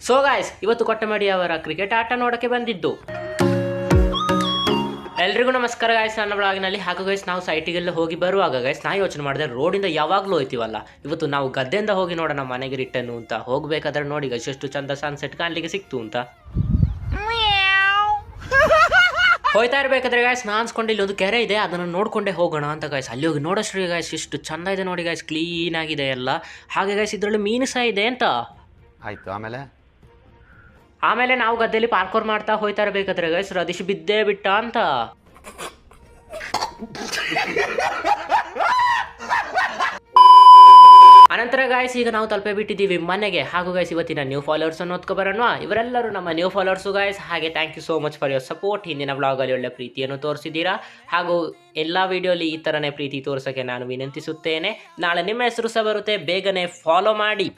So guys, ಇವತ್ತು ಕೊಟ್ಟಮಡಿ ಅವರ cricket ಆಟ ನೋಡೋಕ್ಕೆ ಬಂದಿದ್ದು. ಎಲ್ರಿಗೂ ನಮಸ್ಕಾರ ಗಾಯ್ಸ್, ನನ್ನ ಬ್ಲಾಗಿನಲ್ಲಿ. ಹಾಗೂ ಗೈಸ್, ನಾವು ಸೈಟಿಗೆಲ್ಲ ಹೋಗಿ ಬರುವಾಗ ಗೈಸ್ ನಾ ಯೋಚನೆ ಮಾಡಿದೆ, ರೋಡಿಂದ ಯಾವಾಗಲೂ ಹೋಯ್ತೀವಲ್ಲ, ಇವತ್ತು ನಾವು ಗದ್ದೆಯಿಂದ ಹೋಗಿ ನೋಡೋಣ ಮನೆಗೆ ರಿಟರ್ನು ಅಂತ. ಹೋಗ್ಬೇಕಾದ್ರೆ ನೋಡಿ ಗೈಸ್ ಎಷ್ಟು ಚಂದ ಸನ್ಸೆಟ್ ಕಾಣಲಿಕ್ಕೆ ಸಿಕ್ತು ಅಂತ. ಹೋಯ್ತಾ ಇರಬೇಕಾದ್ರೆ ಗಾಯ್ಸ್ ನಾ ಅನ್ಸ್ಕೊಂಡು ಇಲ್ಲಿ ಒಂದು ಕೆರೆ ಇದೆ, ಅದನ್ನು ನೋಡ್ಕೊಂಡೇ ಹೋಗೋಣ ಅಂತ ಗಾಯ್ಸ್. ಅಲ್ಲಿ ಹೋಗಿ ನೋಡೋಷ್ಟ್ರಿ ಗಾಯ್ಸ್ ಎಷ್ಟು ಚಂದ ಇದೆ ನೋಡಿ ಗಾಯ್ಸ್, ಕ್ಲೀನ್ ಆಗಿದೆ ಎಲ್ಲ. ಹಾಗೆ ಗಾಯ್ಸ್ ಇದರಲ್ಲಿ ಮೀನು ಸಹ ಇದೆ ಅಂತ. ಆಯ್ತು, ಆಮೇಲೆ ನಾವು ಗದ್ದೆಯಲ್ಲಿ ಪಾರ್ಕೋರ್ ಮಾಡ್ತಾ ಹೋಯ್ತಾ ಇರಬೇಕಾದ್ರೆ ಗೈಸ್ ರದೀಶ್ ಬಿದ್ದೇ ಬಿಟ್ಟ ಅಂತ. ಅನಂತರ ಗಾಯ್ಸ್ ಈಗ ನಾವು ತಲುಪೇ ಬಿಟ್ಟಿದ್ದೀವಿ ಮನೆಗೆ. ಹಾಗೂ ಗೈಸ್ ಇವತ್ತಿನ ನ್ಯೂ ಫಾಲೋವರ್ಸ್ ಅನ್ನು ಓದ್ಕೊಬರೋಣ. ಇವರೆಲ್ಲರೂ ನಮ್ಮ ನ್ಯೂ ಫಾಲೋವರ್ಸು ಗಾಯ್ಸ್. ಹಾಗೆ thank you so much for your support. ಹಿಂದಿನ ವ್ಲಾಗಲ್ಲಿ ಒಳ್ಳೆ ಪ್ರೀತಿಯನ್ನು ತೋರಿಸಿದ್ದೀರಾ. ಹಾಗೂ ಎಲ್ಲ ವಿಡಿಯೋಲಿ ಈ ಥರನೇ ಪ್ರೀತಿ ತೋರಿಸೋಕ್ಕೆ ನಾನು ವಿನಂತಿಸುತ್ತೇನೆ. ನಾಳೆ ನಿಮ್ಮ ಹೆಸರು ಸಹ ಬರುತ್ತೆ, ಬೇಗನೆ ಫಾಲೋ ಮಾಡಿ.